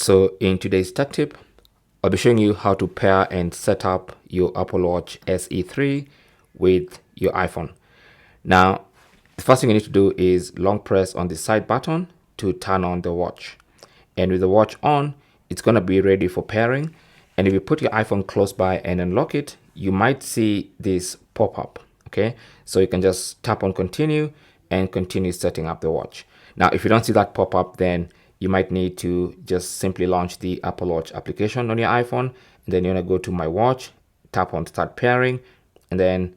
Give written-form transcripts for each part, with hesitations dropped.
So in today's tech tip, I'll be showing you how to pair and set up your Apple Watch SE3 with your iPhone. Now, the first thing you need to do is long press on the side button to turn on the watch. And with the watch on, it's going to be ready for pairing. And if you put your iPhone close by and unlock it, you might see this pop up. Okay, so you can just tap on continue and continue setting up the watch. Now, if you don't see that pop up, then you might need to just simply launch the Apple Watch application on your iPhone. And then you're going to go to My Watch, tap on Start Pairing, and then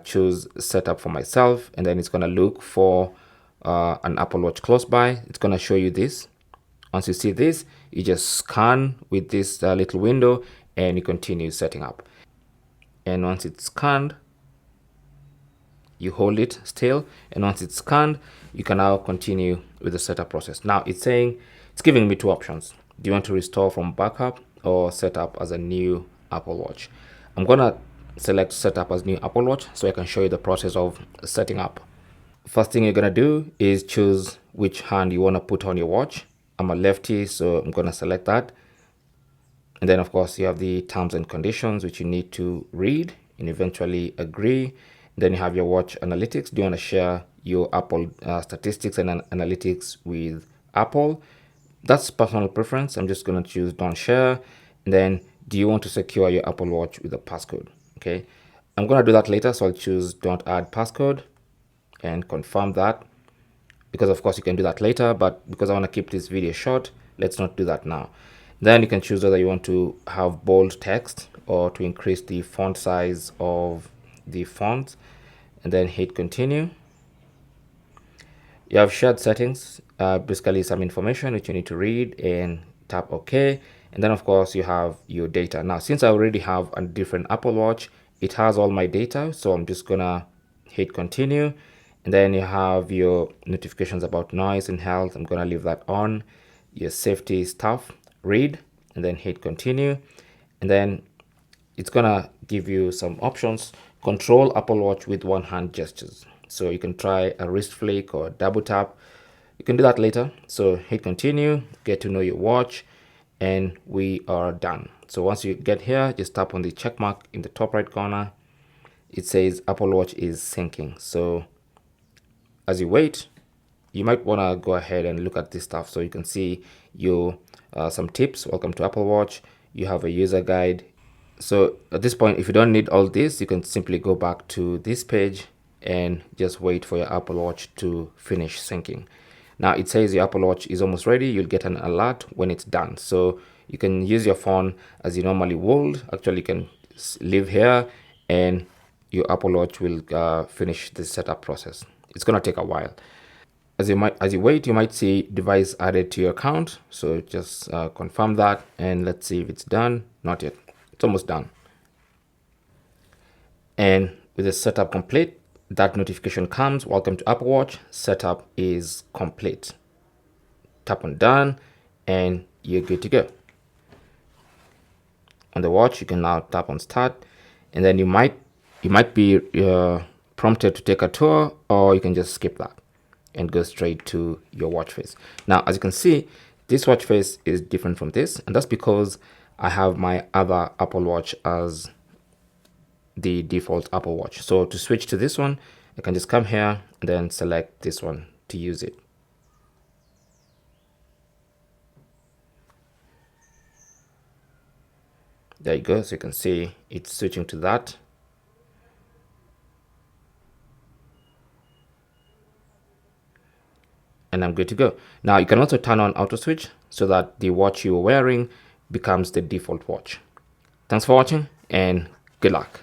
choose Setup for myself. And then it's going to look for an Apple Watch close by. It's going to show you this. Once you see this, you just scan with this little window and you continue setting up. And once it's scanned, you hold it still, and once it's scanned, you can now continue with the setup process. Now it's giving me two options. Do you want to restore from backup or set up as a new Apple Watch? I'm gonna select setup as new Apple Watch so I can show you the process of setting up. First thing you're gonna do is choose which hand you want to put on your watch. I'm a lefty, so I'm gonna select that. And then of course you have the terms and conditions which you need to read and eventually agree. Then you have your watch analytics. Do you want to share your Apple statistics and analytics with Apple? That's personal preference. I'm just going to choose don't share. And then do you want to secure your Apple Watch with a passcode? Okay, I'm going to do that later. So I'll choose don't add passcode and confirm that, because of course you can do that later, but because I want to keep this video short, let's not do that now. Then you can choose whether you want to have bold text or to increase the font size of the font, and then hit continue. You have shared settings, basically some information which you need to read, and tap OK. And then of course you have your data. Now since I already have a different Apple Watch, it has all my data, so I'm just gonna hit continue. And then you have your notifications about noise and health. I'm gonna leave that on. Your safety stuff, read, and then hit continue. And then it's gonna give you some options. Control Apple Watch with one hand gestures. So you can try a wrist flick or double tap. You can do that later. So hit continue, get to know your watch, and we are done. So once you get here, just tap on the check mark in the top right corner. It says Apple Watch is syncing. So as you wait, you might want to go ahead and look at this stuff so you can see your some tips. Welcome to Apple Watch. You have a user guide. So at this point, if you don't need all this, you can simply go back to this page and just wait for your Apple Watch to finish syncing. Now it says your Apple Watch is almost ready. You'll get an alert when it's done. So you can use your phone as you normally would. Actually, you can leave here and your Apple Watch will finish the setup process. It's gonna take a while. As you wait, you might see device added to your account. So just confirm that, and let's see if it's done. Not yet. It's almost done. And with the setup complete, that notification comes. Welcome to Apple Watch. Setup is complete. Tap on done, and you're good to go. On the watch, you can now tap on start, and then you might be prompted to take a tour, or you can just skip that and go straight to your watch face. Now, as you can see, this watch face is different from this, and that's because I have my other Apple Watch as the default Apple Watch. So to switch to this one, I can just come here and then select this one to use it. There you go. So you can see it's switching to that. And I'm good to go. Now you can also turn on auto switch so that the watch you're wearing becomes the default watch. Thanks for watching and good luck.